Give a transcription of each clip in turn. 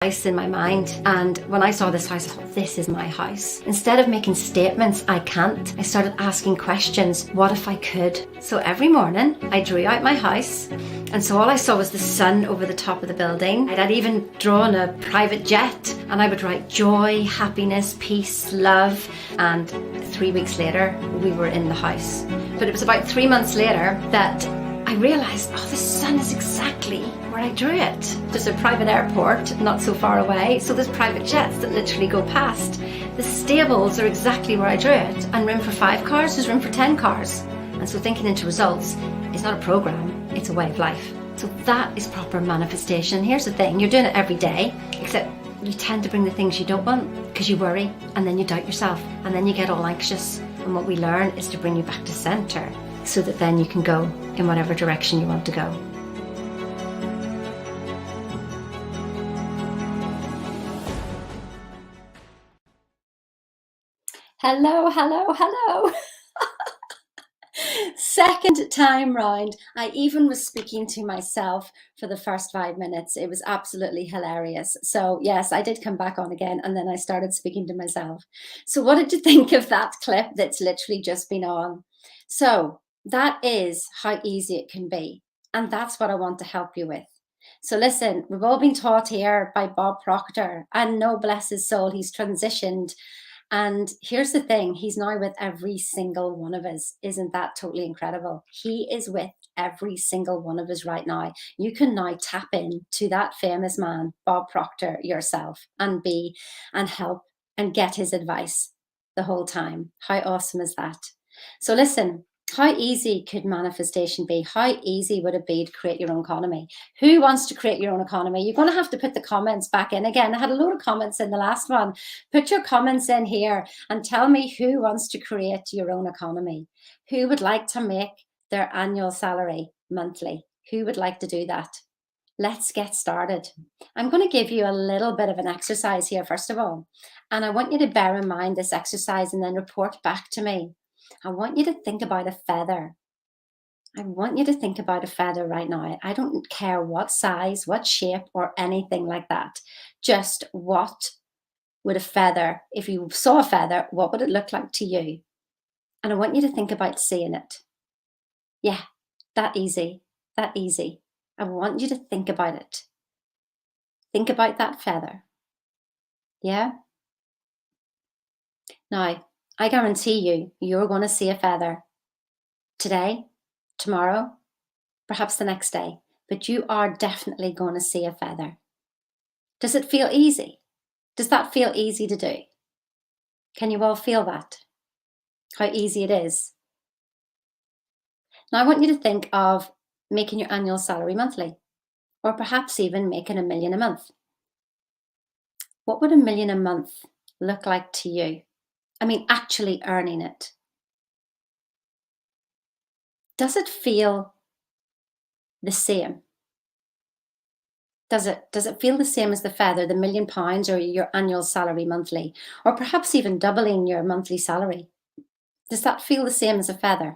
house in my mind, and when I saw this house, I thought, this is my house. Instead of making statements, I can't, I started asking questions. What if I could? So every morning I drew out my house, and so all I saw was the sun over the top of the building. I'd even drawn a private jet, and I would write joy, happiness, peace, love, and 3 weeks later we were in the house. But it was about 3 months later that I realised, oh, the sun is exactly where I drew it. There's a private airport not so far away, so there's private jets that literally go past. The stables are exactly where I drew it, and room for 5 cars, there's room for 10 cars. And so thinking into results is not a program, it's a way of life. So that is proper manifestation. Here's the thing, you're doing it every day, except you tend to bring the things you don't want because you worry, and then you doubt yourself, and then you get all anxious. And what we learn is to bring you back to centre, so that then you can go in whatever direction you want to go. Hello, hello, hello. Second time round, I even was speaking to myself for the first 5 minutes. It was absolutely hilarious. So yes, I did come back on again, and then I started speaking to myself. So what did you think of that clip that's literally just been on? So that is how easy it can be. And that's what I want to help you with. So listen, we've all been taught here by Bob Proctor, and no, bless his soul, he's transitioned. And here's the thing, he's now with every single one of us. Isn't that totally incredible? He is with every single one of us right now. You can now tap in to that famous man, Bob Proctor, yourself, and help and get his advice the whole time. How awesome is that? So listen, how easy could manifestation be? How easy would it be to create your own economy? Who wants to create your own economy? You're going to have to put the comments back in again. I had a load of comments in the last one. Put your comments in here and tell me who wants to create your own economy. Who would like to make their annual salary monthly? Who would like to do that? Let's get started. I'm going to give you a little bit of an exercise here, first of all. And I want you to bear in mind this exercise and then report back to me. I want you to think about a feather. I want you to think about a feather right now. I don't care what size, what shape, or anything like that. Just what would a feather, if you saw a feather, what would it look like to you? And I want you to think about seeing it. Yeah, that easy, that easy. I want you to think about it. Think about that feather. Yeah? Now, I guarantee you, you're going to see a feather today, tomorrow, perhaps the next day, but you are definitely going to see a feather. Does it feel easy? Does that feel easy to do? Can you all feel that? How easy it is? Now I want you to think of making your annual salary monthly, or perhaps even making $1 million a month. What would $1 million a month look like to you? I mean, actually earning it. Does it feel the same? Does it feel the same as the feather, the £1 million, or your annual salary monthly, or perhaps even doubling your monthly salary? Does that feel the same as a feather?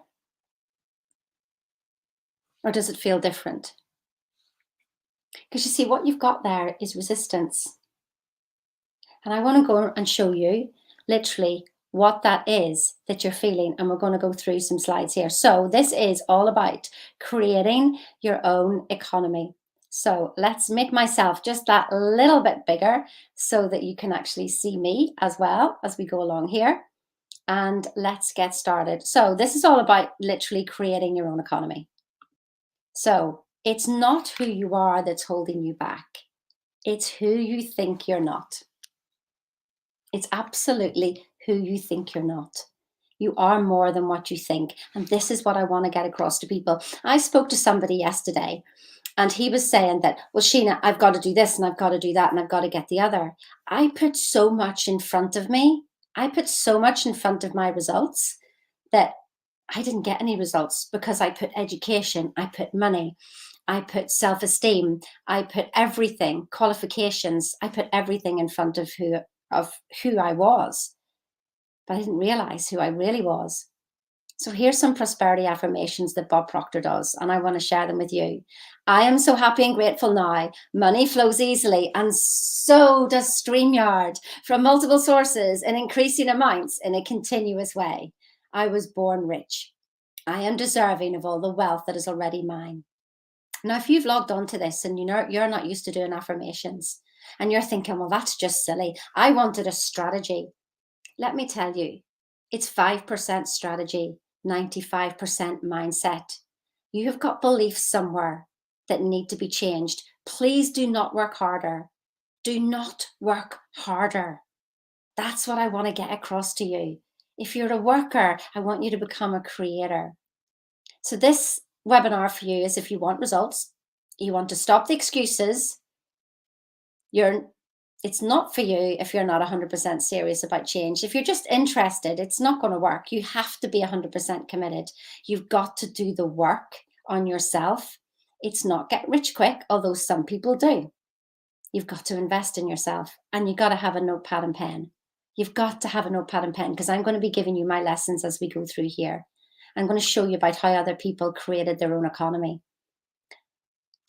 Or does it feel different? Because you see, what you've got there is resistance. And I want to go and show you literally what that is that you're feeling. And we're going to go through some slides here. So this is all about creating your own economy. So let's make myself just that little bit bigger so that you can actually see me as well as we go along here. And let's get started. So this is all about literally creating your own economy. So it's not who you are that's holding you back. It's who you think you're not. It's absolutely who you think you're not. You are more than what you think. And this is what I want to get across to people. I spoke to somebody yesterday, and he was saying that, well, Sheena, I've got to do this and I've got to do that and I've got to get the other. I put so much in front of me. I put so much in front of my results that I didn't get any results, because I put education, I put money, I put self-esteem, I put everything, qualifications, I put everything in front of who I was. But I didn't realize who I really was. So here's some prosperity affirmations that Bob Proctor does, and I want to share them with you. I am so happy and grateful now. Money flows easily, and so does StreamYard from multiple sources in increasing amounts in a continuous way. I was born rich. I am deserving of all the wealth that is already mine. Now, if you've logged on to this and you're not used to doing affirmations and you're thinking, well, that's just silly. I wanted a strategy. Let me tell you, it's 5% strategy, 95% mindset. You have got beliefs somewhere that need to be changed. Please do not work harder. Do not work harder. That's what I want to get across to you. If you're a worker, I want you to become a creator. So this webinar for you is if you want results, you want to stop the excuses, it's not for you if you're not 100% serious about change. If you're just interested, it's not going to work. You have to be 100% committed. You've got to do the work on yourself. It's not get rich quick, although some people do. You've got to invest in yourself, and you've got to have a notepad and pen. You've got to have a notepad and pen, because I'm going to be giving you my lessons as we go through here. I'm going to show you about how other people created their own economy.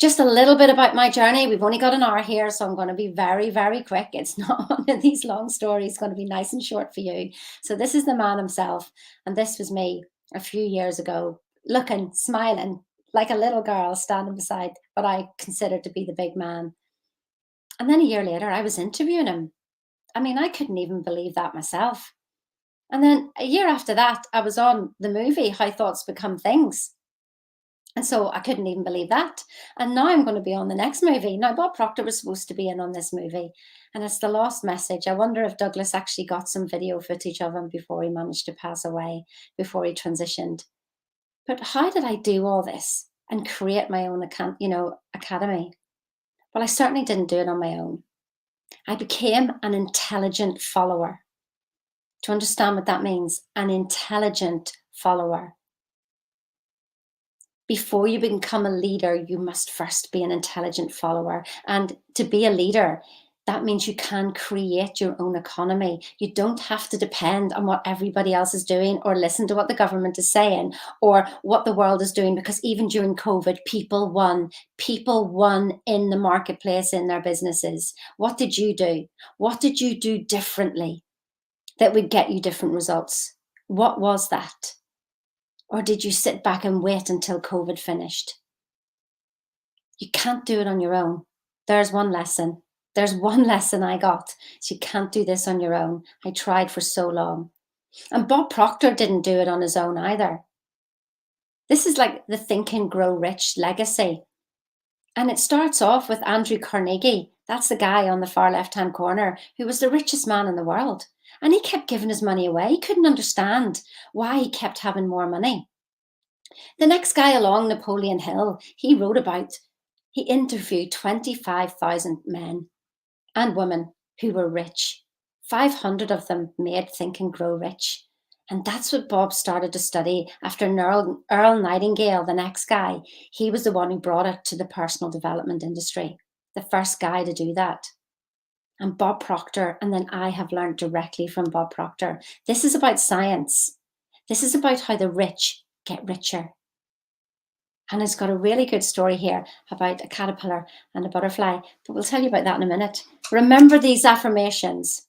Just a little bit about my journey. We've only got an hour here, so I'm going to be very, very quick. It's not one of these long stories. It's going to be nice and short for you. So this is the man himself, and this was me a few years ago, looking, smiling like a little girl standing beside what I considered to be the big man. And then a year later, I was interviewing him. I mean, I couldn't even believe that myself. And then a year after that, I was on the movie How Thoughts Become Things. And so I couldn't even believe that. And now I'm going to be on the next movie. Now, Bob Proctor was supposed to be in on this movie, and it's The Lost Message. I wonder if Douglas actually got some video footage of him before he managed to pass away, before he transitioned. But how did I do all this and create my own academy? Well, I certainly didn't do it on my own. I became an intelligent follower. To understand what that means, an intelligent follower. Before you become a leader, you must first be an intelligent follower. And to be a leader, that means you can create your own economy. You don't have to depend on what everybody else is doing or listen to what the government is saying or what the world is doing, because even during COVID, people won. People won in the marketplace, in their businesses. What did you do? What did you do differently that would get you different results? What was that? Or did you sit back and wait until COVID finished? You can't do it on your own. There's one lesson. There's one lesson I got. So you can't do this on your own. I tried for so long. And Bob Proctor didn't do it on his own either. This is like the Think and Grow Rich legacy. And it starts off with Andrew Carnegie. That's the guy on the far left-hand corner who was the richest man in the world. And he kept giving his money away. He couldn't understand why he kept having more money. The next guy along, Napoleon Hill, he interviewed 25,000 men and women who were rich. 500 of them made Think and Grow Rich. And that's what Bob started to study after Earl Nightingale, the next guy. He was the one who brought it to the personal development industry, the first guy to do that. And Bob Proctor, and then I have learned directly from Bob Proctor. This is about science. This is about how the rich get richer. And it's got a really good story here about a caterpillar and a butterfly, but we'll tell you about that in a minute. Remember these affirmations.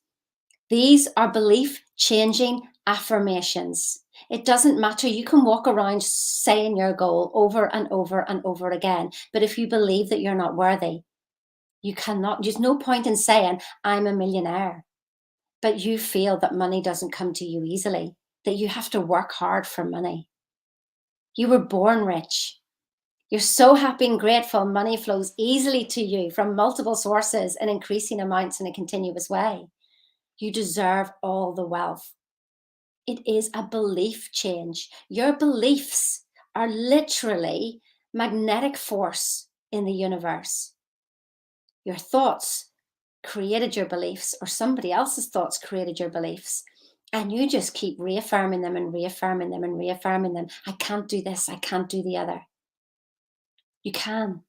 These are belief-changing affirmations. It doesn't matter. You can walk around saying your goal over and over and over again, but if you believe that you're not worthy, you cannot. There's no point in saying, I'm a millionaire, but you feel that money doesn't come to you easily, that you have to work hard for money. You were born rich. You're so happy and grateful. Money flows easily to you from multiple sources in increasing amounts in a continuous way. You deserve all the wealth. It is a belief change. Your beliefs are literally magnetic force in the universe. Your thoughts created your beliefs, or somebody else's thoughts created your beliefs. And you just keep reaffirming them and reaffirming them and reaffirming them. I can't do this. I can't do the other. You can.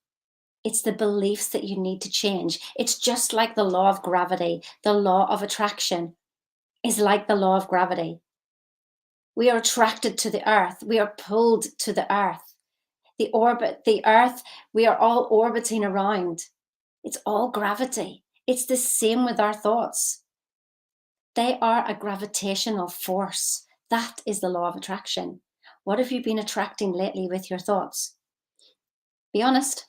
It's the beliefs that you need to change. It's just like the law of gravity. The law of attraction is like the law of gravity. We are attracted to the earth. We are pulled to the earth. The orbit, the earth, we are all orbiting around. It's all gravity. It's the same with our thoughts. They are a gravitational force. That is the law of attraction. What have you been attracting lately with your thoughts? Be honest.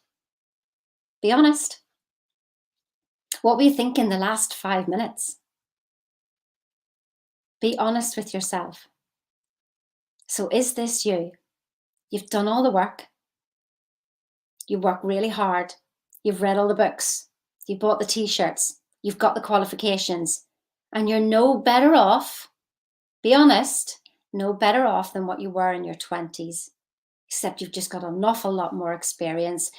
Be honest. What were you thinking the last 5 minutes? Be honest with yourself. So is this you? You've done all the work. You work really hard. You've read all the books. You bought the t-shirts. You've got the qualifications. And you're no better off, be honest, no better off than what you were in your 20s. Except you've just got an awful lot more experience.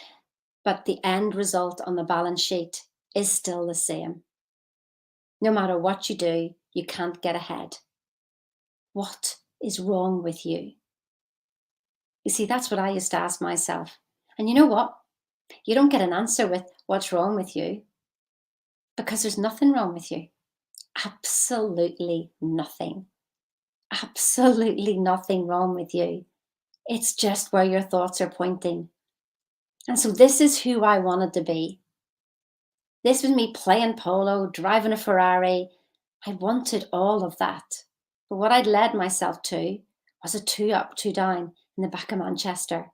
But the end result on the balance sheet is still the same. No matter what you do, you can't get ahead. What is wrong with you? You see, that's what I used to ask myself. And you know what? You don't get an answer with what's wrong with you, because there's nothing wrong with you. Absolutely nothing. Absolutely nothing wrong with you. It's just where your thoughts are pointing. And so this is who I wanted to be. This was me playing polo, driving a Ferrari. I wanted all of that. But what I'd led myself to was a 2 up, 2 down in the back of Manchester.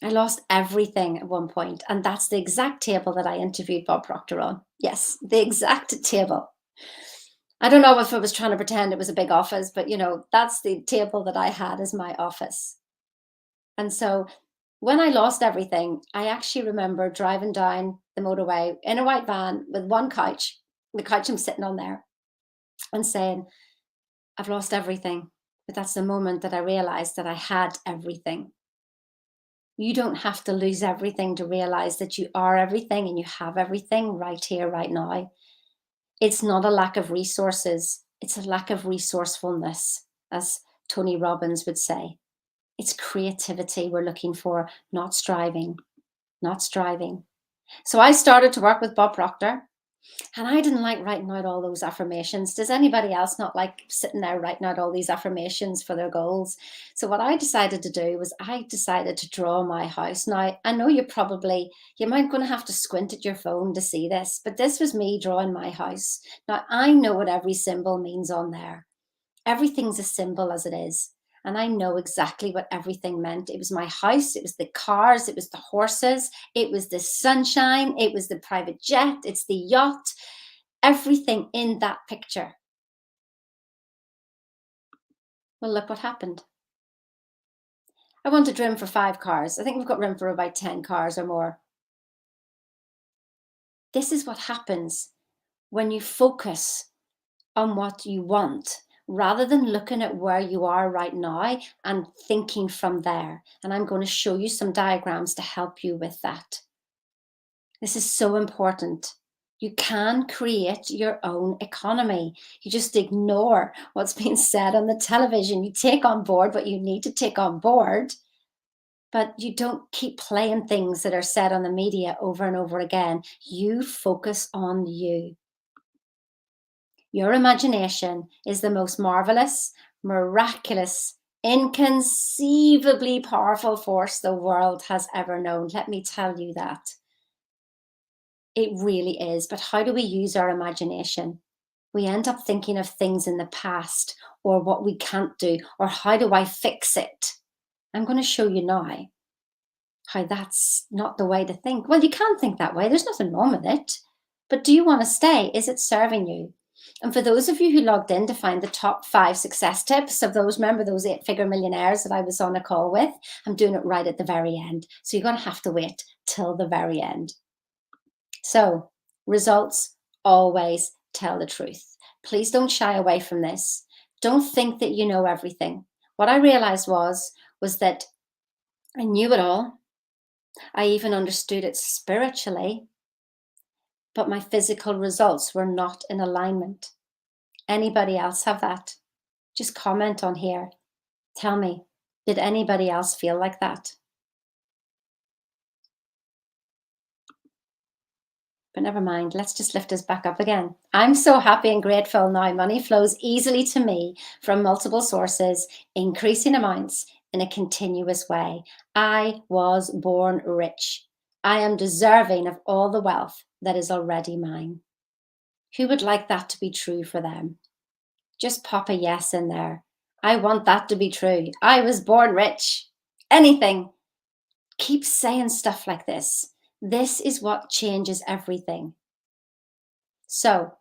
I lost everything at one point, and that's the exact table that I interviewed Bob Proctor on. Yes, the exact table. I don't know if I was trying to pretend it was a big office, but that's the table that I had as my office. And so when I lost everything, I actually remember driving down the motorway in a white van with one couch, the couch I'm sitting on there, and saying, I've lost everything. But that's the moment that I realized that I had everything. You don't have to lose everything to realize that you are everything and you have everything right here, right now. It's not a lack of resources. It's a lack of resourcefulness, as Tony Robbins would say. It's creativity we're looking for, not striving, not striving. So I started to work with Bob Proctor, and I didn't like writing out all those affirmations. Does anybody else not like sitting there writing out all these affirmations for their goals? So what I decided to do was I decided to draw my house. Now, I know you might going to have to squint at your phone to see this, but this was me drawing my house. Now, I know what every symbol means on there. Everything's a symbol as it is. And I know exactly what everything meant. It was my house, it was the cars, it was the horses, it was the sunshine, it was the private jet, it's the yacht, everything in that picture. Well, look what happened. I wanted room for 5 cars. I think we've got room for about 10 cars or more. This is what happens when you focus on what you want, rather than looking at where you are right now and thinking from there. And I'm going to show you some diagrams to help you with that. This is so important. You can create your own economy. You just ignore what's being said on the television. You take on board what you need to take on board, but you don't keep playing things that are said on the media over and over again. You focus on you. Your imagination is the most marvelous, miraculous, inconceivably powerful force the world has ever known. Let me tell you that. It really is. But how do we use our imagination? We end up thinking of things in the past, or what we can't do, or how do I fix it? I'm going to show you now how that's not the way to think. Well, you can think that way. There's nothing wrong with it. But do you want to stay? Is it serving you? And for those of you who logged in to find the top 5 success tips of those, remember those 8-figure millionaires that I was on a call with? I'm doing it right at the very end. So you're going to have to wait till the very end. So results always tell the truth. Please don't shy away from this. Don't think that you know everything. What I realized was that I knew it all. I even understood it spiritually, but my physical results were not in alignment. Anybody else have that? Just comment on here. Tell me, did anybody else feel like that? But never mind, let's just lift us back up again. I'm so happy and grateful now. Money flows easily to me from multiple sources, increasing amounts in a continuous way. I was born rich. I am deserving of all the wealth that is already mine. Who would like that to be true for them? Just pop a yes in there. I want that to be true. I was born rich. Anything. Keep saying stuff like this. This is what changes everything. So,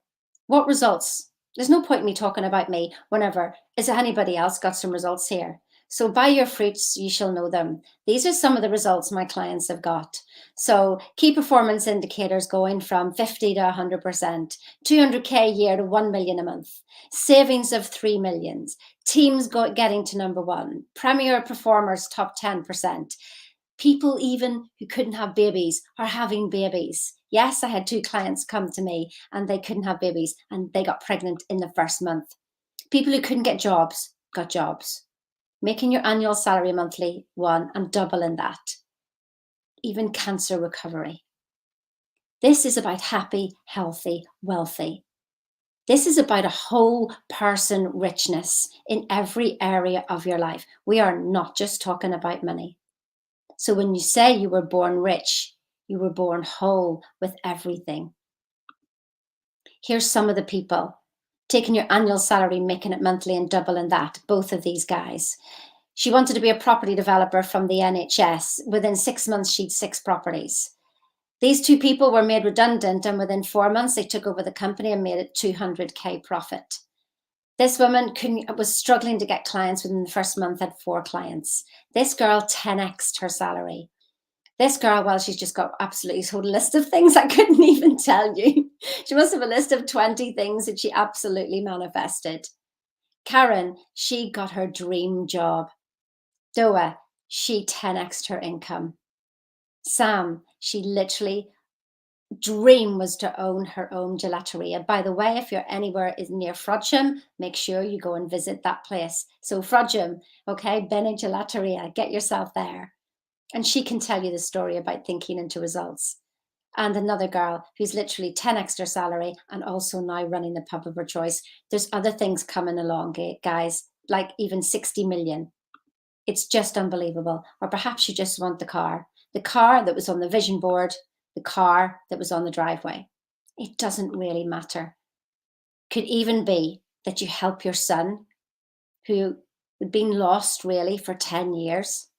what results? There's no point in me talking about me whenever. Is anybody else got some results here? So, by your fruits, you shall know them. These are some of the results my clients have got. So, key performance indicators going from 50 to 100%, 200K a year to 1 million a month, savings of 3 millions, teams getting to number one, premier performers top 10%. People even who couldn't have babies are having babies. Yes, I had 2 clients come to me and they couldn't have babies and they got pregnant in the first month. People who couldn't get jobs got jobs. Making your annual salary monthly one and doubling that. Even cancer recovery. This is about happy, healthy, wealthy. This is about a whole person richness in every area of your life. We are not just talking about money. So when you say you were born rich, you were born whole with everything. Here's some of the people taking your annual salary, making it monthly and doubling that, both of these guys. She wanted to be a property developer from the NHS. Within 6 months, she'd 6 properties. These 2 people were made redundant, and within 4 months, they took over the company and made it 200K profit. This woman was struggling to get clients. Within the first month, had 4 clients. This girl 10x'd her salary. This girl, well, she's just got absolutely a total list of things I couldn't even tell you. She must have a list of 20 things that she absolutely manifested. Karen, she got her dream job. Doa, she 10x'd her income. Sam, she literally dream was to own her own gelateria. By the way, if you're anywhere near Frodsham, make sure you go and visit that place. So Frodsham, okay, Bene Gelateria, get yourself there. And she can tell you the story about thinking into results. And another girl who's literally 10x'd her salary and also now running the pub of her choice. There's other things coming along, guys, like even 60 million. It's just unbelievable. Or perhaps you just want the car that was on the vision board, the car that was on the driveway. It doesn't really matter. Could even be that you help your son who had been lost really for 10 years,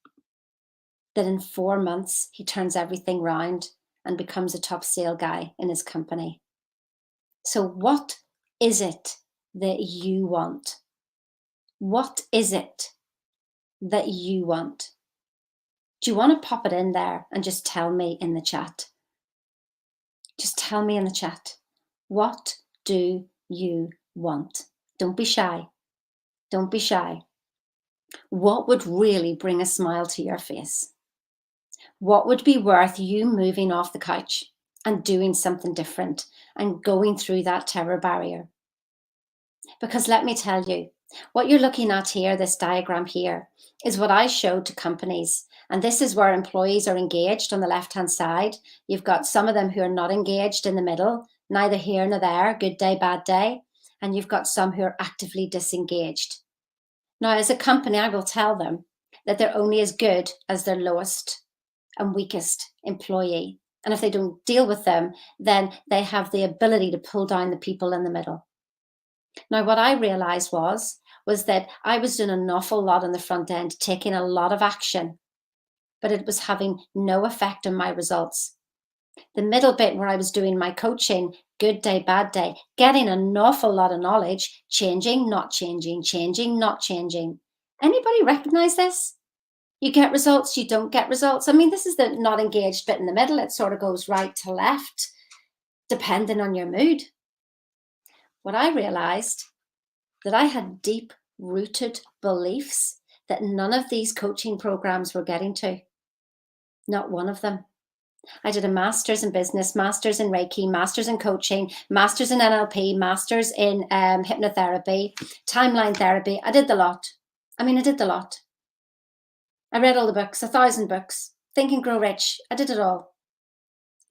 that in 4 months he turns everything round and becomes a top sale guy in his company. So what is it that you want? What is it that you want? Do you want to pop it in there and just tell me in the chat? Just tell me in the chat. What do you want? Don't be shy. Don't be shy. What would really bring a smile to your face? What would be worth you moving off the couch and doing something different and going through that terror barrier? Because let me tell you, what you're looking at here, this diagram here, is what I showed to companies. And this is where employees are engaged on the left-hand side. You've got some of them who are not engaged in the middle, neither here nor there, good day, bad day. And you've got some who are actively disengaged. Now, as a company, I will tell them that they're only as good as their lowest and weakest employee. And if they don't deal with them, then they have the ability to pull down the people in the middle. Now, what I realized was that I was doing an awful lot on the front end, taking a lot of action, but it was having no effect on my results. The middle bit where I was doing my coaching, good day, bad day, getting an awful lot of knowledge, changing, not changing, changing, not changing. Anybody recognize this? You get results, you don't get results. I mean, this is the not engaged bit in the middle. It sort of goes right to left, depending on your mood. What I realized, that I had deep rooted beliefs that none of these coaching programs were getting to. Not one of them. I did a master's in business, master's in Reiki, master's in coaching, master's in NLP, master's in hypnotherapy, timeline therapy. I did the lot. I did the lot. I read all the books, 1,000 books, Think and Grow Rich. I did it all.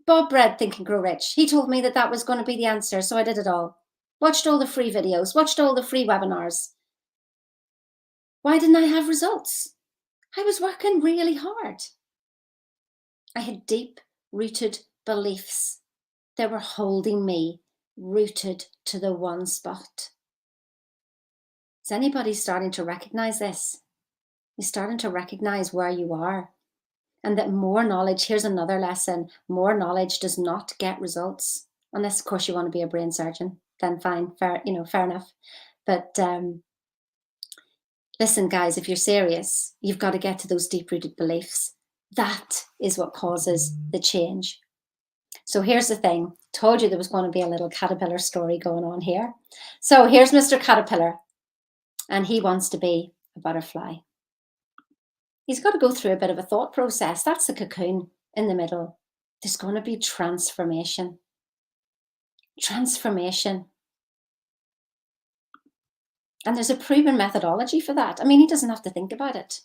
Bob read Think and Grow Rich. He told me that that was going to be the answer, so I did it all. Watched all the free videos, watched all the free webinars. Why didn't I have results? I was working really hard. I had deep-rooted beliefs that were holding me rooted to the one spot. Is anybody starting to recognize this? You're starting to recognize where you are, and that more knowledge, here's another lesson, more knowledge does not get results. Unless, of course, you want to be a brain surgeon, then fine, fair enough. But listen, guys, if you're serious, you've got to get to those deep-rooted beliefs. That is what causes the change. So here's the thing. Told you there was going to be a little caterpillar story going on here. So here's Mr. Caterpillar, and he wants to be a butterfly. He's got to go through a bit of a thought process. That's the cocoon in the middle. There's going to be transformation. Transformation. And there's a proven methodology for that. I mean, he doesn't have to think about it.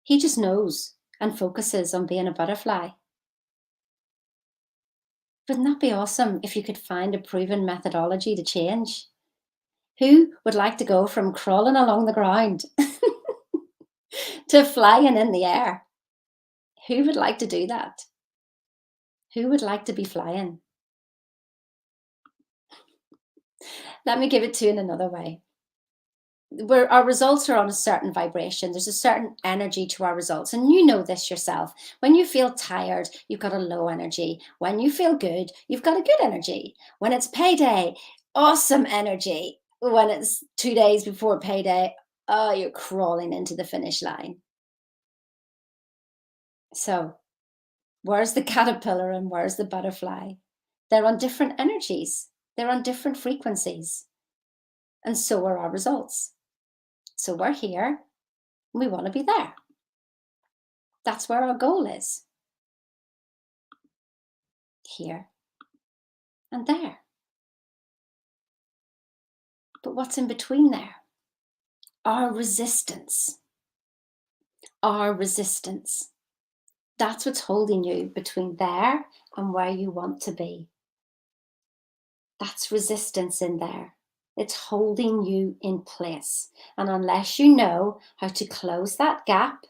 He just knows and focuses on being a butterfly. Wouldn't that be awesome if you could find a proven methodology to change? Who would like to go from crawling along the ground to flying in the air? Who would like to do that? Who would like to be flying? Let me give it to you in another way. Where our results are on a certain vibration, there's a certain energy to our results, and you know this yourself. When you feel tired, you've got a low energy. When you feel good, you've got a good energy. When it's payday, awesome energy. When it's 2 days before payday, oh, you're crawling into the finish line. So where's the caterpillar and where's the butterfly? They're on different energies. They're on different frequencies. And so are our results. So we're here, we want to be there. That's where our goal is. Here and there. But what's in between there? Our resistance. Our resistance. That's what's holding you between there and where you want to be. That's resistance in there. It's holding you in place. And unless you know how to close that gap,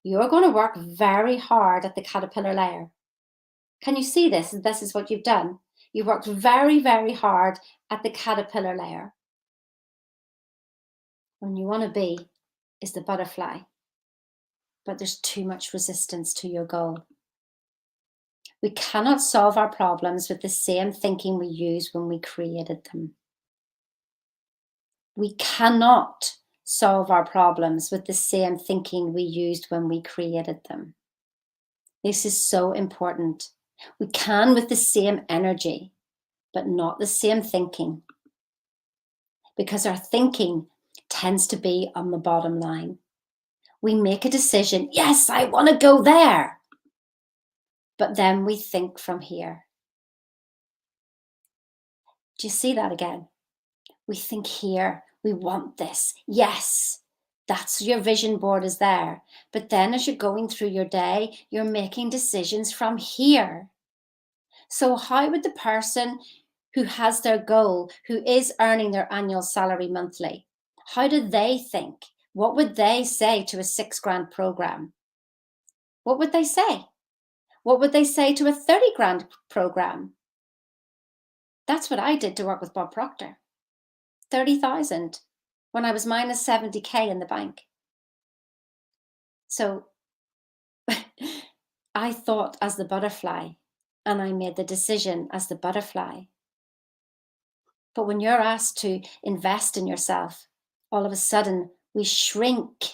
you're going to work very hard at the caterpillar layer. Can you see this? This is what you've done. You worked very, very hard at the caterpillar layer. When you want to be is the butterfly, but there's too much resistance to your goal. We cannot solve our problems with the same thinking we used when we created them. We cannot solve our problems with the same thinking we used when we created them. This is so important. We can with the same energy, but not the same thinking. Because our thinking tends to be on the bottom line. We make a decision, yes, I want to go there. But then we think from here. Do you see that again? We think here, we want this. Yes, that's your vision board is there. But then as you're going through your day, you're making decisions from here. So how would the person who has their goal, who is earning their annual salary monthly, how do they think? What would they say to a $6,000 program? What would they say? What would they say to a $30,000 program? That's what I did to work with Bob Proctor. 30,000 when I was minus 70K in the bank. So I thought as the butterfly and I made the decision as the butterfly. But when you're asked to invest in yourself, all of a sudden we shrink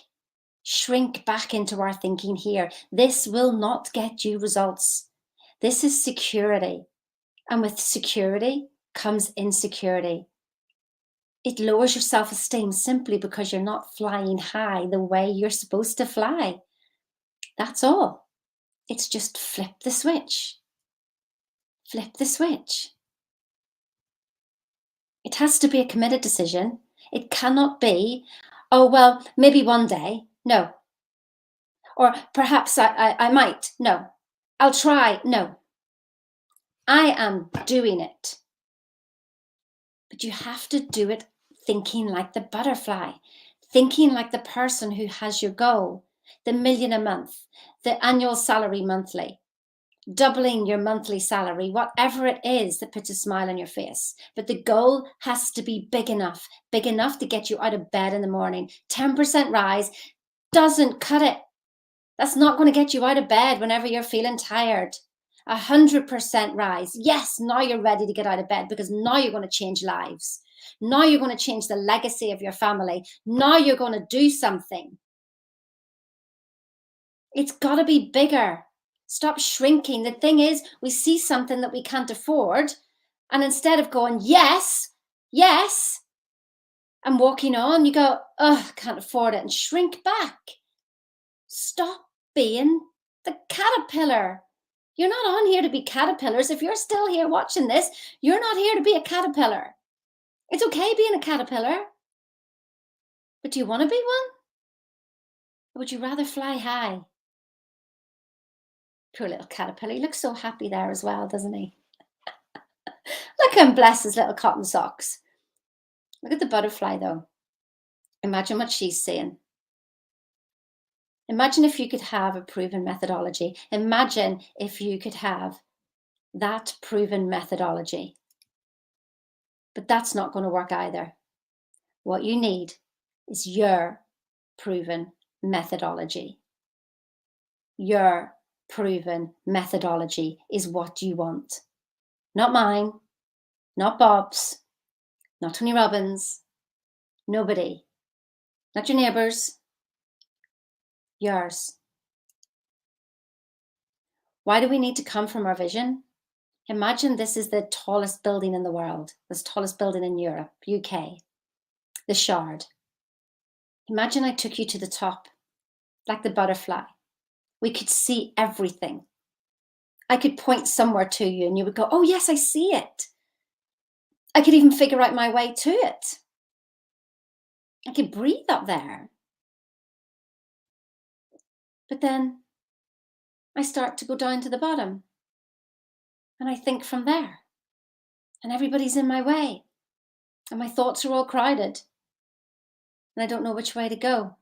back into our thinking here. This will not get you results. This is security. And with security comes insecurity. It lowers your self-esteem simply because you're not flying high the way you're supposed to fly. That's all. It's just flip the switch. Flip the switch. It has to be a committed decision. It cannot be, oh, well, maybe one day. No. Or perhaps I might. No. I'll try. No. I am doing it. But you have to do it thinking like the butterfly, thinking like the person who has your goal, the million a month, the annual salary monthly, doubling your monthly salary, whatever it is that puts a smile on your face. But the goal has to be big enough to get you out of bed in the morning. 10% rise doesn't cut it. That's not going to get you out of bed whenever you're feeling tired. 100% rise. Yes, now you're ready to get out of bed because now you're going to change lives. Now you're going to change the legacy of your family. Now you're going to do something. It's got to be bigger. Stop shrinking. The thing is, we see something that we can't afford, and instead of going, yes, yes, and walking on, you go, oh, can't afford it, and shrink back. Stop being the caterpillar. You're not on here to be caterpillars. If you're still here watching this, you're not here to be a caterpillar. It's okay being a caterpillar. But do you want to be one? Or would you rather fly high? Poor little caterpillar. He looks so happy there as well, doesn't he? Look at him, bless his little cotton socks. Look at the butterfly, though. Imagine what she's saying. Imagine if you could have a proven methodology. Imagine if you could have that proven methodology. But that's not going to work either. What you need is your proven methodology. Your proven methodology is what you want. Not mine, not Bob's, not Tony Robbins, nobody, not your neighbors, yours. Why do we need to come from our vision? Imagine this is the tallest building in the world, this tallest building in Europe, UK, the Shard. Imagine I took you to the top, like the butterfly. We could see everything. I could point somewhere to you and you would go, oh yes, I see it. I could even figure out my way to it. I could breathe up there. But then I start to go down to the bottom and I think from there and everybody's in my way and my thoughts are all crowded and I don't know which way to go.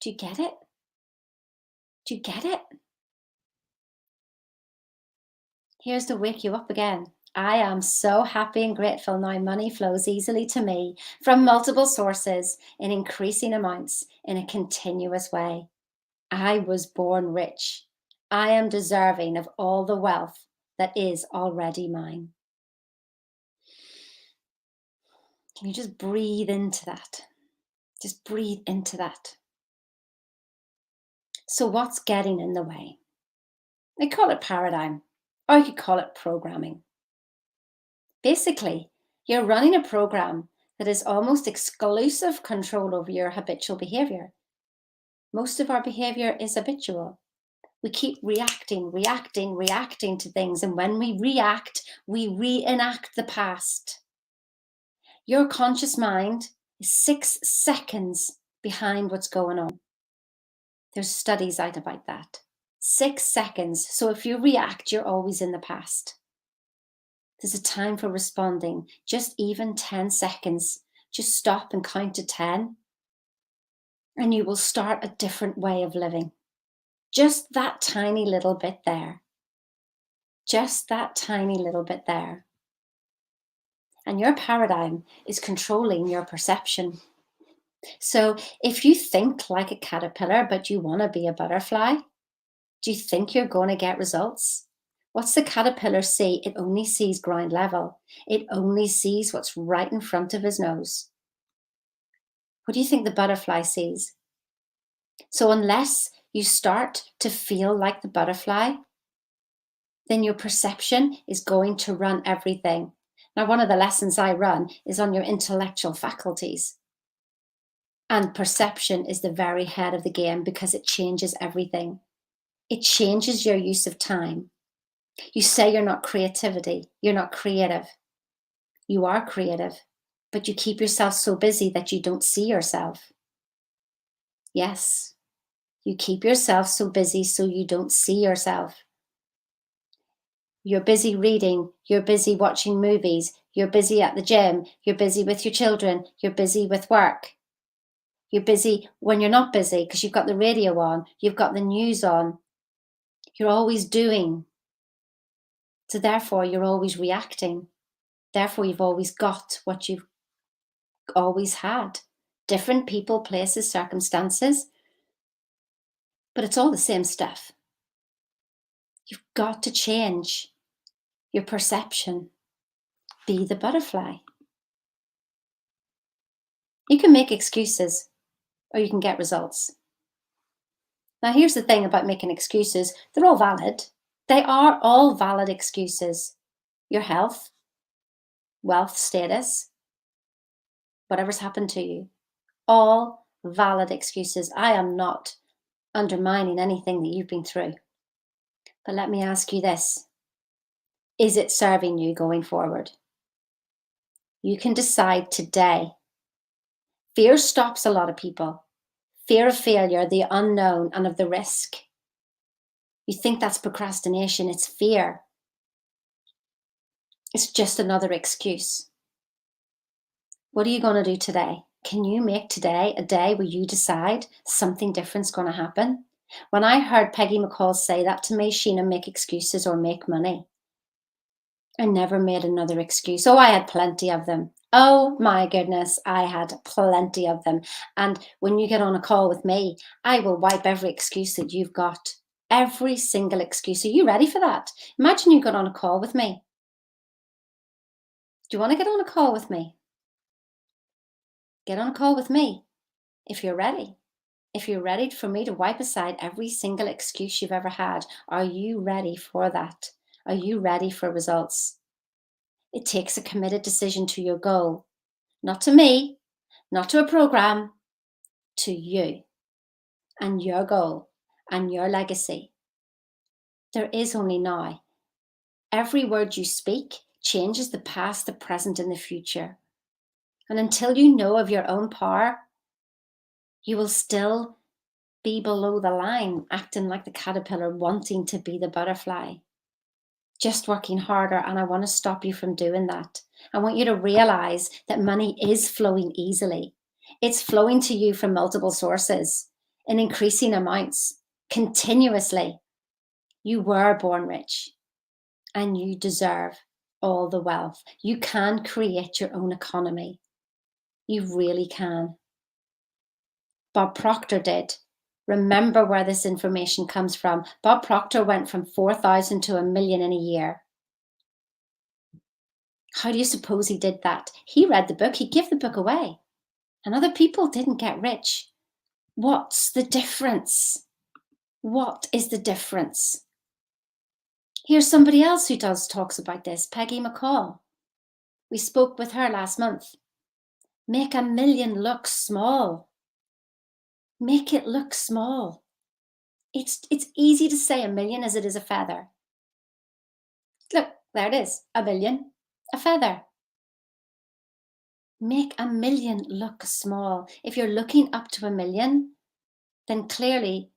Do you get it? Do you get it? Here's to wake you up again. I am so happy and grateful now money flows easily to me from multiple sources in increasing amounts in a continuous way. I was born rich. I am deserving of all the wealth that is already mine. Can you just breathe into that? Just breathe into that. So what's getting in the way? I call it paradigm, or you could call it programming. Basically, you're running a program that is almost exclusive control over your habitual behavior. Most of our behavior is habitual. We keep reacting to things. And when we react, we reenact the past. Your conscious mind is 6 seconds behind what's going on. There's studies out about that. 6 seconds. So if you react, you're always in the past. There's a time for responding, just even 10 seconds. Just stop and count to 10 and you will start a different way of living. Just that tiny little bit there. Just that tiny little bit there. And your paradigm is controlling your perception. So if you think like a caterpillar, but you want to be a butterfly, do you think you're going to get results? What's the caterpillar see? It only sees ground level. It only sees what's right in front of his nose. What do you think the butterfly sees? So unless you start to feel like the butterfly, then your perception is going to run everything. Now, one of the lessons I run is on your intellectual faculties. And perception is the very head of the game because it changes everything. It changes your use of time. You say you're not you're not creative. You are creative, but you keep yourself so busy that you don't see yourself. Yes, you keep yourself so busy so you don't see yourself. You're busy reading, you're busy watching movies, you're busy at the gym, you're busy with your children, you're busy with work. You're busy when you're not busy because you've got the radio on, you've got the news on. You're always doing. So therefore, you're always reacting. Therefore, you've always got what you've always had. Different people, places, circumstances, but it's all the same stuff. You've got to change your perception. Be the butterfly. You can make excuses or you can get results. Now, here's the thing about making excuses. They're all valid. They are all valid excuses. Your health, wealth status, whatever's happened to you, all valid excuses. I am not undermining anything that you've been through. But let me ask you this. Is it serving you going forward? You can decide today. Fear stops a lot of people. Fear of failure, the unknown, and of the risk. You think that's procrastination. It's fear. It's just another excuse. What are you going to do today? Can you make today a day where you decide something different's going to happen? When I heard Peggy McCall say that to me, Sheena, make excuses or make money, I never made another excuse. Oh, I had plenty of them. Oh my goodness, I had plenty of them. And when you get on a call with me, I will wipe every excuse that you've got. Every single excuse. Are you ready for that? Imagine you got on a call with me. Do you want to get on a call with me? Get on a call with me if you're ready. If you're ready for me to wipe aside every single excuse you've ever had, are you ready for that? Are you ready for results? It takes a committed decision to your goal, not to me, not to a program, to you and your goal and your legacy. There is only now. Every word you speak changes the past, the present, and the future. And until you know of your own power, you will still be below the line, acting like the caterpillar, wanting to be the butterfly, just working harder. And I want to stop you from doing that. I want you to realize that money is flowing easily. It's flowing to you from multiple sources in increasing amounts continuously. You were born rich and you deserve all the wealth. You can create your own economy. You really can. Bob Proctor did. Remember where this information comes from. Bob Proctor went from 4,000 to 1 million in a year. How do you suppose he did that? He read the book, he gave the book away, and other people didn't get rich. What's the difference? What is the difference? Here's somebody else who talks about this, Peggy McCall. We spoke with her last month. Make 1 million look small. Make it look small. It's easy to say 1 million as it is a feather. Look, there it is, 1 million, a feather. Make 1 million look small. If you're looking up to 1 million, then clearly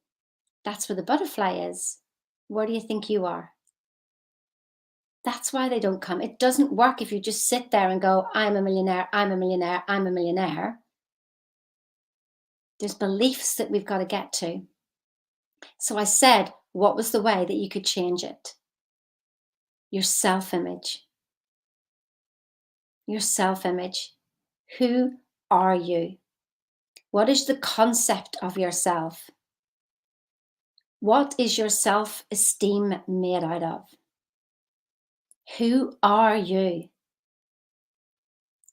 that's where the butterfly is. Where do you think you are? That's why they don't come. It doesn't work if you just sit there and go, I'm a millionaire, I'm a millionaire, I'm a millionaire. There's beliefs that we've got to get to. So I said, what was the way that you could change it? Your self-image. Your self-image. Who are you? What is the concept of yourself? What is your self-esteem made out of? Who are you?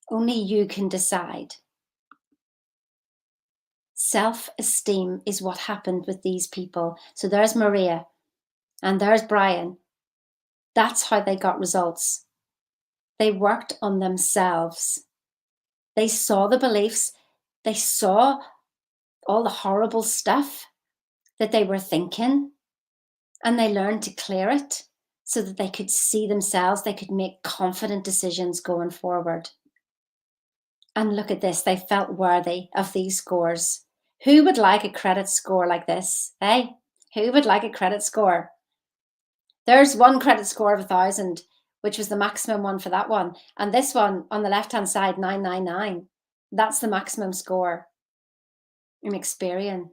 Only you can decide. Self-esteem is what happened with these people. So there's Maria and there's Brian. That's how they got results. They worked on themselves. They saw the beliefs. They saw all the horrible stuff that they were thinking, and they learned to clear it so that they could see themselves. They could make confident decisions going forward. And look at this. They felt worthy of these scores. Who would like a credit score like this? Who would like a credit score? There's one credit score of 1,000, which was the maximum one for that one. And this one on the left-hand side, 999. That's the maximum score in Experian.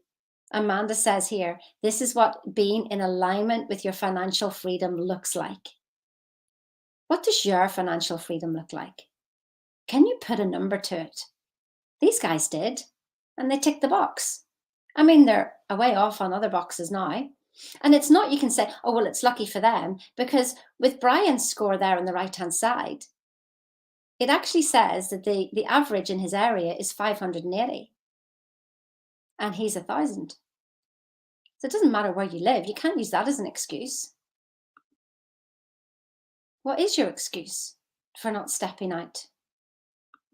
Amanda says here, this is what being in alignment with your financial freedom looks like. What does your financial freedom look like? Can you put a number to it? These guys did, and they ticked the box. I mean, they're a way off on other boxes now. And it's not, you can say, oh, well, it's lucky for them, because with Brian's score there on the right-hand side, it actually says that the average in his area is 580, and he's 1,000. So it doesn't matter where you live. You can't use that as an excuse. What is your excuse for not stepping out?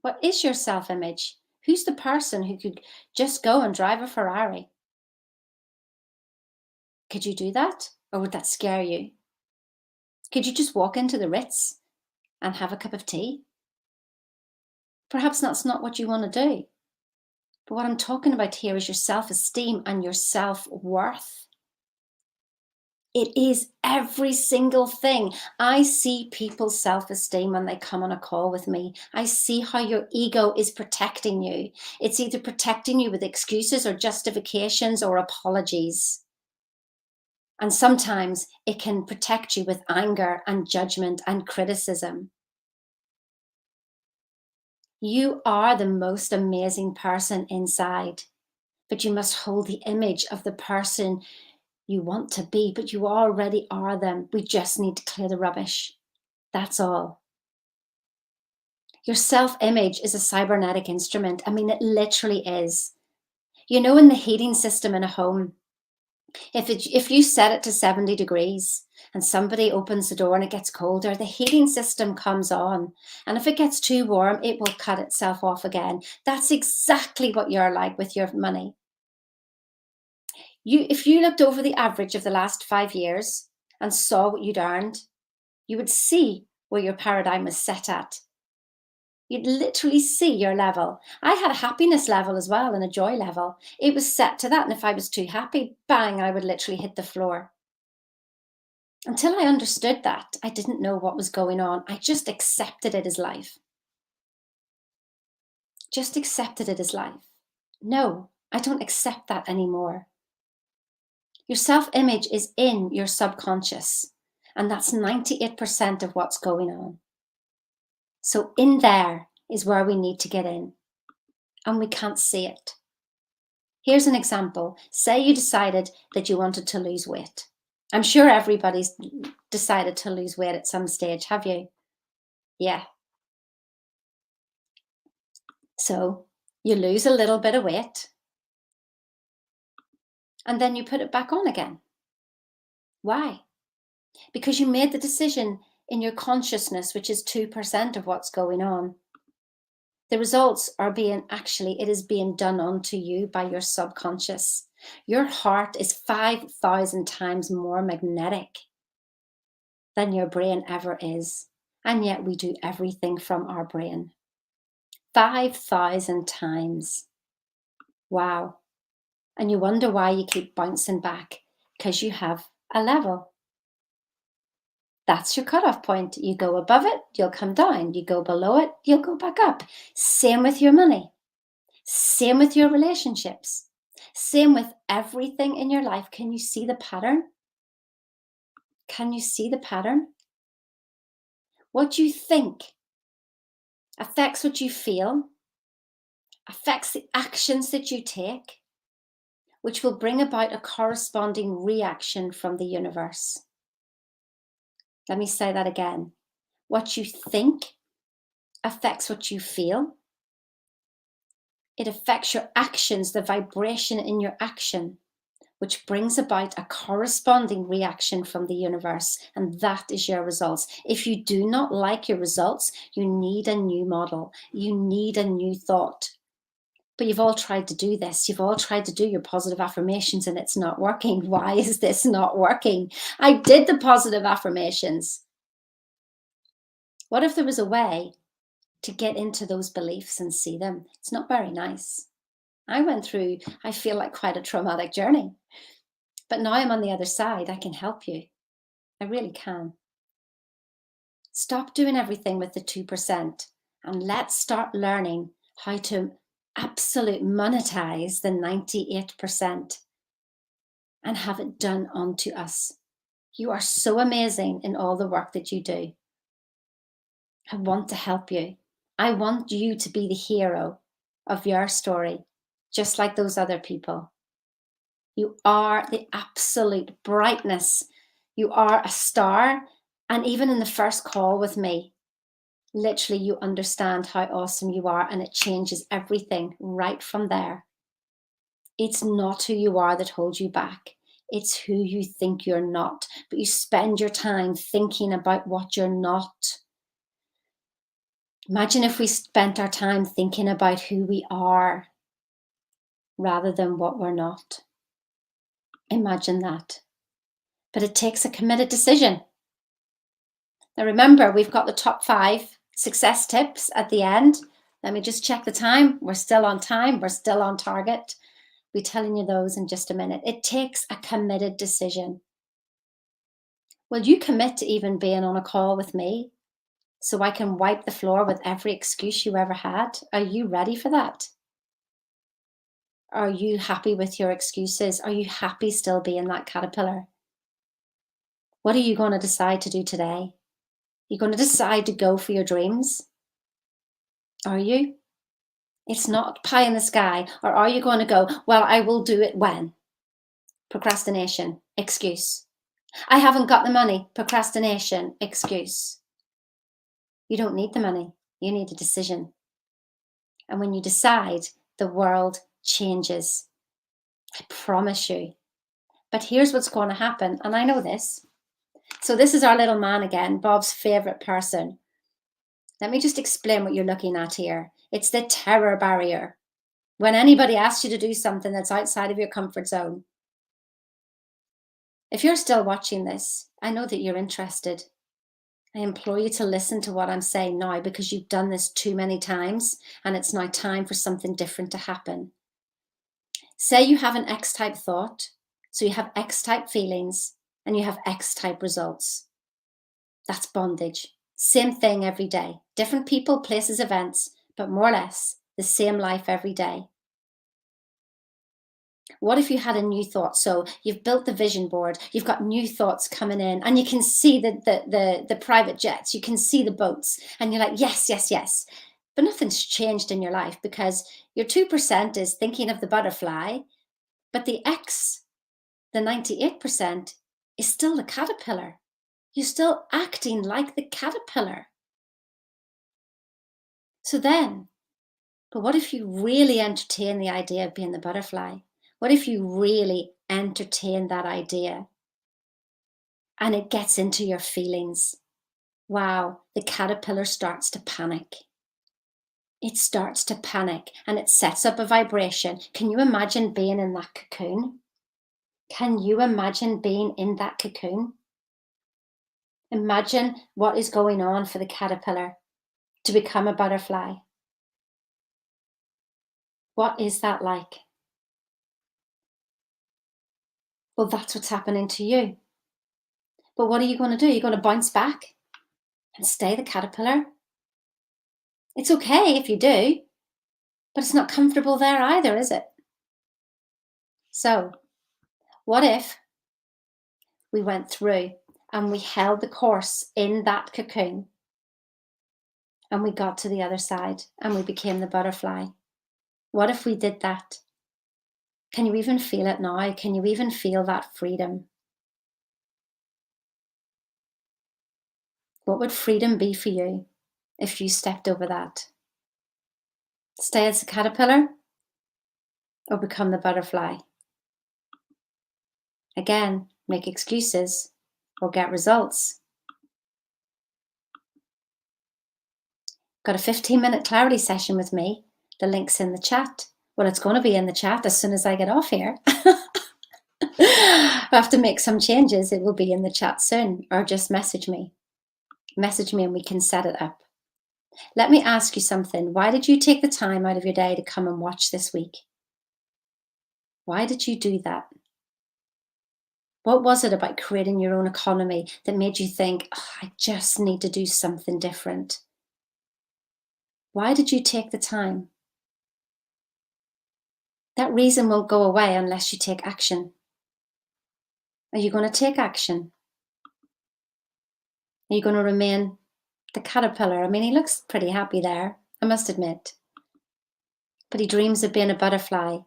What is your self-image? Who's the person who could just go and drive a Ferrari? Could you do that? Or would that scare you? Could you just walk into the Ritz and have a cup of tea? Perhaps that's not what you want to do. But what I'm talking about here is your self-esteem and your self-worth. It is every single thing. I see people's self-esteem when they come on a call with me. I see how your ego is protecting you. It's either protecting you with excuses or justifications or apologies. And sometimes it can protect you with anger and judgment and criticism. You are the most amazing person inside, but you must hold the image of the person you want to be, but you already are them. We just need to clear the rubbish. That's all. Your self-image is a cybernetic instrument. I mean, it literally is. You know, in the heating system in a home, if you set it to 70 degrees and somebody opens the door and it gets colder, the heating system comes on. And if it gets too warm, it will cut itself off again. That's exactly what you're like with your money. If you looked over the average of the last 5 years and saw what you'd earned, you would see where your paradigm was set at. You'd literally see your level. I had a happiness level as well and a joy level. It was set to that. And if I was too happy, bang, I would literally hit the floor. Until I understood that, I didn't know what was going on. I just accepted it as life. Just accepted it as life. No, I don't accept that anymore. Your self-image is in your subconscious, and that's 98% of what's going on. So in there is where we need to get in, and we can't see it. Here's an example. Say you decided that you wanted to lose weight. I'm sure everybody's decided to lose weight at some stage, have you? Yeah. So you lose a little bit of weight, and then you put it back on again. Why? Because you made the decision in your consciousness, which is 2% of what's going on. The results are it is being done onto you by your subconscious. Your heart is 5,000 times more magnetic than your brain ever is. And yet we do everything from our brain. 5,000 times. Wow. And you wonder why you keep bouncing back, because you have a level. That's your cutoff point. You go above it, you'll come down. You go below it, you'll go back up. Same with your money. Same with your relationships. Same with everything in your life. Can you see the pattern? Can you see the pattern? What you think affects what you feel, affects the actions that you take, which will bring about a corresponding reaction from the universe. Let me say that again. What you think affects what you feel. It affects your actions, the vibration in your action, which brings about a corresponding reaction from the universe. And that is your results. If you do not like your results, you need a new model. You need a new thought. But you've all tried to do this. You've all tried to do your positive affirmations and it's not working. Why is this not working? I did the positive affirmations. What if there was a way to get into those beliefs and see them? It's not very nice. I went through, I feel like, quite a traumatic journey. But now I'm on the other side. I can help you. I really can. Stop doing everything with the 2% and let's start learning how to absolute monetize the 98% and have it done unto us. You are so amazing in all the work that you do. I want to help you. I want you to be the hero of your story, just like those other people. You are the absolute brightness. You are a star. And even in the first call with me, literally you understand how awesome you are and it changes everything right from there. It's not who you are that holds you back. It's who you think you're not. But you spend your time thinking about what you're not. Imagine if we spent our time thinking about who we are rather than what we're not. Imagine that. But it takes a committed decision. Now remember, we've got the top 5 success tips at the end. Let me just check the time. We're still on time. We're still on target. I'll be telling you those in just a minute. It takes a committed decision. Will you commit to even being on a call with me so I can wipe the floor with every excuse you ever had? Are you ready for that? Are you happy with your excuses? Are you happy still being that caterpillar? What are you going to decide to do today? You're going to decide to go for your dreams? Are you? It's not pie in the sky. Or are you going to go, well, I will do it when? Procrastination, excuse. I haven't got the money, procrastination, excuse. You don't need the money. You need a decision. And when you decide, the world changes. I promise you. But here's what's going to happen. And I know this. So this is our little man again, Bob's favorite person. Let me just explain what you're looking at here. It's the terror barrier. When anybody asks you to do something that's outside of your comfort zone. If you're still watching this, I know that you're interested. I implore you to listen to what I'm saying now because you've done this too many times and it's now time for something different to happen. Say you have an X-type thought, so you have X-type feelings and you have X-type results. That's bondage. Same thing every day. Different people, places, events, but more or less the same life every day. What if you had a new thought? So you've built the vision board, you've got new thoughts coming in and you can see the private jets, you can see the boats and you're like, yes, yes, yes. But nothing's changed in your life because your 2% is thinking of the butterfly, but the X, the 98% is still the caterpillar. You're still acting like the caterpillar. So then, but what if you really entertain the idea of being the butterfly? What if you really entertain that idea and it gets into your feelings? Wow, the caterpillar starts to panic. It starts to panic and it sets up a vibration. Can you imagine being in that cocoon? Can you imagine being in that cocoon? Imagine what is going on for the caterpillar to become a butterfly. What is that like? Well, that's what's happening to you. But what are you going to do? You're going to bounce back and stay the caterpillar? It's okay if you do, but it's not comfortable there either, is it? So, what if we went through and we held the course in that cocoon and we got to the other side and we became the butterfly? What if we did that? Can you even feel it now? Can you even feel that freedom? What would freedom be for you if you stepped over that? Stay as a caterpillar or become the butterfly? Again, make excuses or get results. Got a 15-minute clarity session with me. The link's in the chat. Well, it's going to be in the chat as soon as I get off here. I have to make some changes. It will be in the chat soon, or just message me. Message me and we can set it up. Let me ask you something. Why did you take the time out of your day to come and watch this week? Why did you do that? What was it about creating your own economy that made you think, oh, I just need to do something different? Why did you take the time? That reason won't go away unless you take action. Are you going to take action? Are you going to remain the caterpillar? I mean, he looks pretty happy there, I must admit. But he dreams of being a butterfly.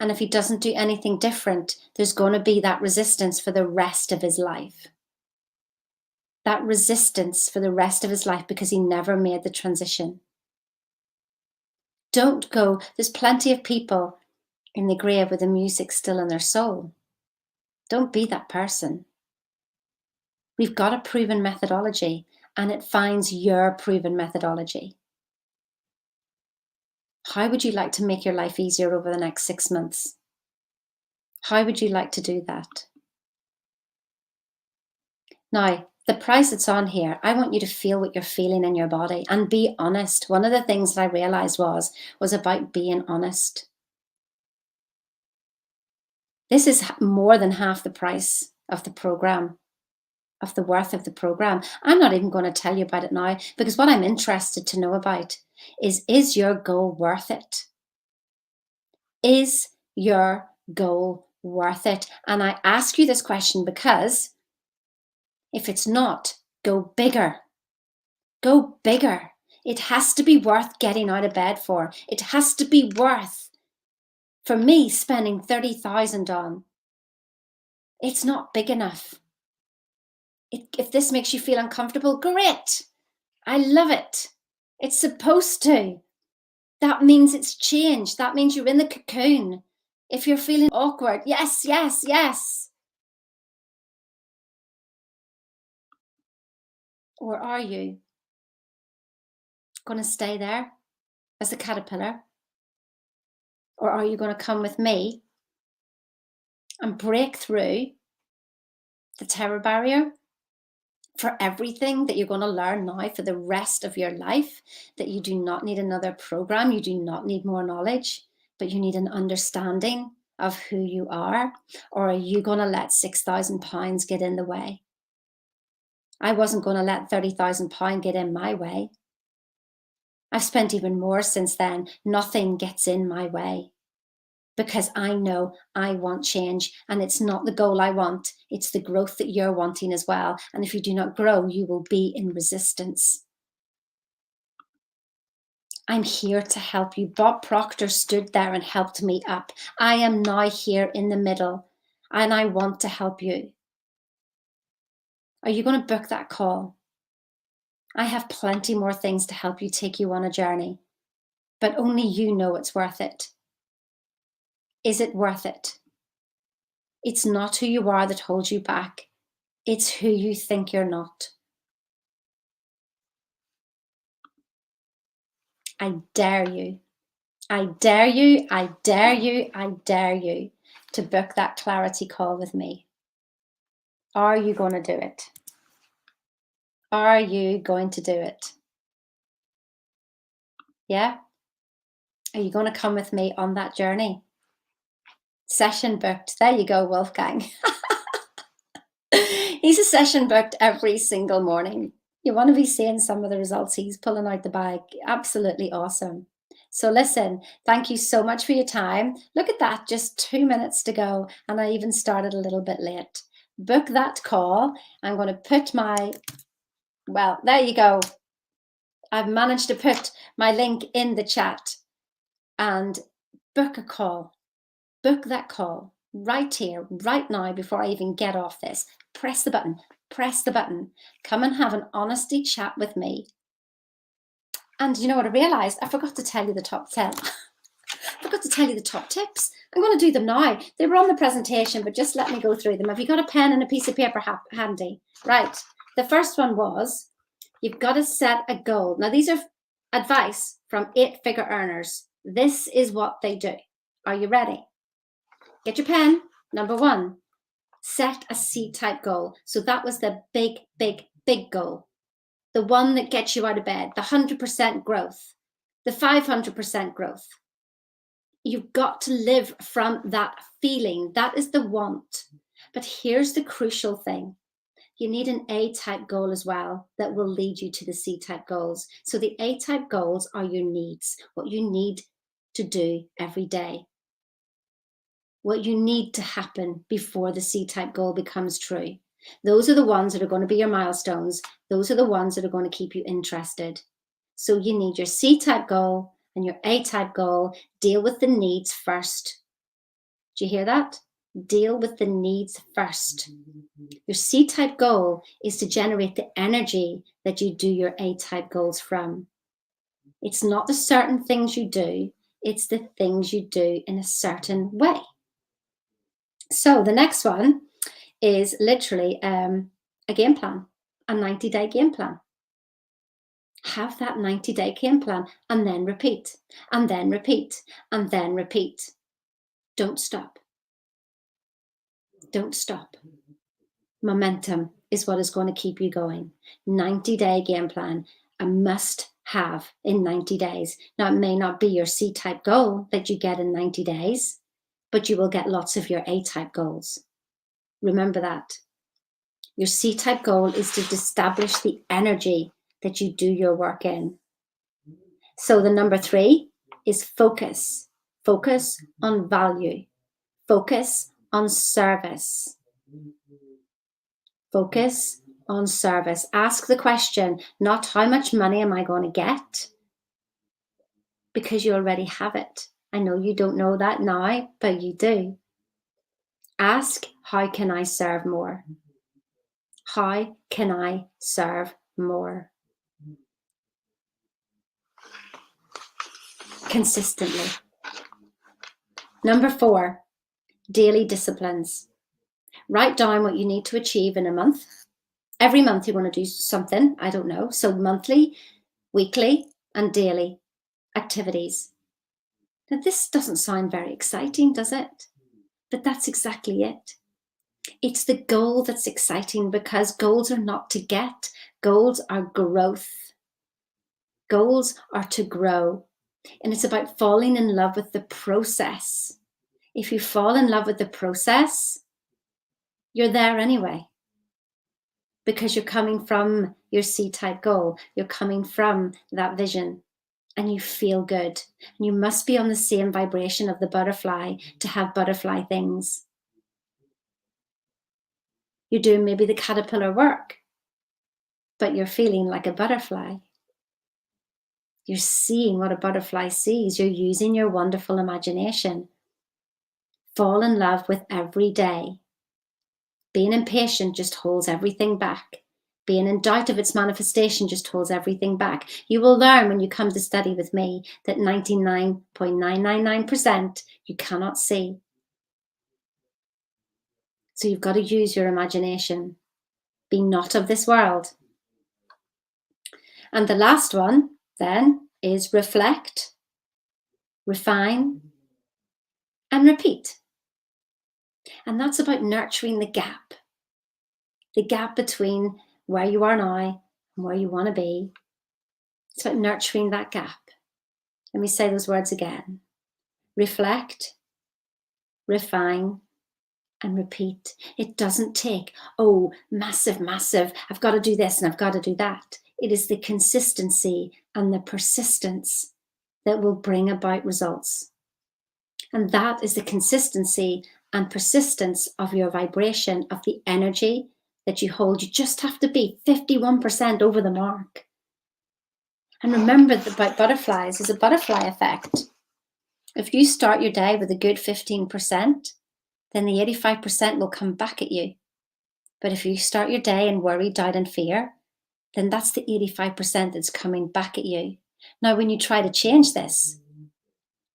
And if he doesn't do anything different, there's going to be that resistance for the rest of his life. That resistance for the rest of his life because he never made the transition. Don't go. There's plenty of people in the grave with the music still in their soul. Don't be that person. We've got a proven methodology, and it finds your proven methodology. How would you like to make your life easier over the next 6 months? How would you like to do that? Now, the price that's on here, I want you to feel what you're feeling in your body and be honest. One of the things that I realized was about being honest. This is more than half the price of the program, of the worth of the program. I'm not even going to tell you about it now because what I'm interested to know about is your goal worth it? Is your goal worth it? And I ask you this question because if it's not, go bigger. Go bigger. It has to be worth getting out of bed for. It has to be worth, for me, spending 30,000 on. It's not big enough. If this makes you feel uncomfortable, great. I love it. It's supposed to. That means it's changed. That means you're in the cocoon. If you're feeling awkward, yes, yes, yes. Or are you going to stay there as a caterpillar? Or are you going to come with me and break through the terror barrier for everything that you're going to learn now for the rest of your life? That you do not need another program, you do not need more knowledge, but you need an understanding of who you are? Or are you going to let £6,000 get in the way? I wasn't going to let £30,000 get in my way. I've spent even more since then. Nothing gets in my way because I know I want change, and it's not the goal I want. It's the growth that you're wanting as well. And if you do not grow, you will be in resistance. I'm here to help you. Bob Proctor stood there and helped me up. I am now here in the middle, and I want to help you. Are you going to book that call? I have plenty more things to help you take you on a journey, but only you know it's worth it. Is it worth it? It's not who you are that holds you back. It's who you think you're not. I dare you. I dare you. I dare you. I dare you to book that clarity call with me. Are you going to do it? Are you going to do it? Yeah? Are you going to come with me on that journey? Session booked. There you go, Wolfgang. He's a session booked every single morning. You want to be seeing some of the results he's pulling out the bag. Absolutely awesome. So listen, thank you so much for your time. Look at that, just 2 minutes to go, and I even started a little bit late. Book that call. I'm going to put well, there you go. I've managed to put my link in the chat, and book a call. Book that call right here, right now, before I even get off this. Press the button, press the button. Come and have an honesty chat with me. And you know what I realized? I forgot to tell you the top 10. I forgot to tell you the top tips. I'm going to do them now. They were on the presentation, but just let me go through them. Have you got a pen and a piece of paper handy? Right. The first one was, you've got to set a goal. Now, these are advice from 8-figure earners. This is what they do. Are you ready? Get your pen. Number 1, set a C-type goal. So that was the big, big, big goal. The one that gets you out of bed, the 100% growth, the 500% growth. You've got to live from that feeling. That is the want. But here's the crucial thing. You need an A-type goal as well that will lead you to the C-type goals. So the A-type goals are your needs, what you need to do every day, what you need to happen before the C-type goal becomes true. Those are the ones that are going to be your milestones. Those are the ones that are going to keep you interested. So you need your C-type goal and your A-type goal. Deal with the needs first. Do you hear that? Deal with the needs first. Your C-type goal is to generate the energy that you do your A-type goals from. It's not the certain things you do, it's the things you do in a certain way. So the next one is literally a game plan, a 90-day game plan. Have that 90-day game plan and then repeat, and then repeat, and then repeat. Don't stop. Don't stop. Momentum is what is going to keep you going. 90-day game plan, a must have in 90 days. Now, it may not be your C-type goal that you get in 90 days, but you will get lots of your A-type goals. Remember that. Your C-type goal is to establish the energy that you do your work in. So the number 3 is focus. Focus on value. Focus on service. Focus on service. Ask the question, not how much money am I going to get? Because you already have it. I know you don't know that now, but you do. Ask, how can I serve more? How can I serve more? Consistently. Number 4, daily disciplines. Write down what you need to achieve in a month. Every month you want to do something, I don't know. So monthly, weekly, and daily activities. Now this doesn't sound very exciting, does it? But that's exactly it. It's the goal that's exciting, because goals are not to get. Goals are growth. Goals are to grow. And it's about falling in love with the process. If you fall in love with the process, you're there anyway. Because you're coming from your C-type goal. You're coming from that vision. And you feel good. And you must be on the same vibration of the butterfly to have butterfly things. You're doing maybe the caterpillar work, but you're feeling like a butterfly. You're seeing what a butterfly sees. You're using your wonderful imagination. Fall in love with every day. Being impatient just holds everything back. Being in doubt of its manifestation just holds everything back. You will learn when you come to study with me that 99.999% you cannot see. So you've got to use your imagination. Be not of this world. And the last one then is reflect, refine, and repeat. And that's about nurturing the gap between where you are now and where you want to be. It's about nurturing that gap. Let me say those words again. Reflect, refine, and repeat. It doesn't take, massive, I've got to do this and I've got to do that. It is the consistency and the persistence that will bring about results. And that is the consistency and persistence of your vibration, of the energy that you hold. You just have to be 51% over the mark. And remember that about butterflies is a butterfly effect. If you start your day with a good 15%, then the 85% will come back at you. But if you start your day in worry, doubt, and fear, then that's the 85% that's coming back at you. Now, when you try to change this,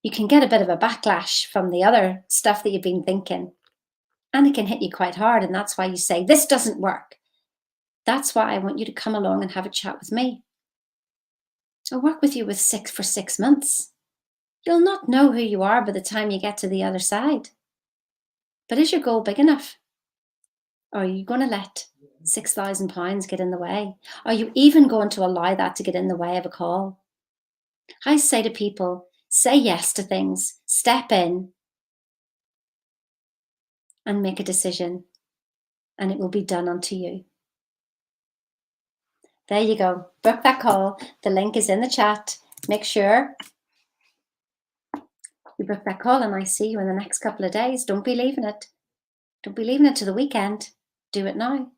you can get a bit of a backlash from the other stuff that you've been thinking. And it can hit you quite hard. And that's why you say, this doesn't work. That's why I want you to come along and have a chat with me. I'll work with you for 6 months. You'll not know who you are by the time you get to the other side. But is your goal big enough? Or are you going to let £6,000 get in the way? Are you even going to allow that to get in the way of a call? I say to people, say yes to things, step in and make a decision. and it will be done unto you. There you go. Book that call. The link is in the chat. Make sure you book that call, and I see you in the next couple of days. Don't be leaving it. Don't be leaving it to the weekend. Do it now.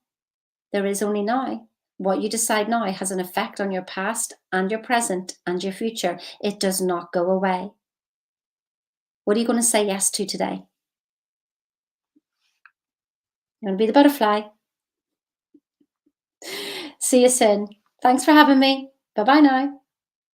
There is only now. What you decide now has an effect on your past and your present and your future. It does not go away. What are you going to say yes to today? You want to be the butterfly? See you soon. Thanks for having me. Bye-bye now.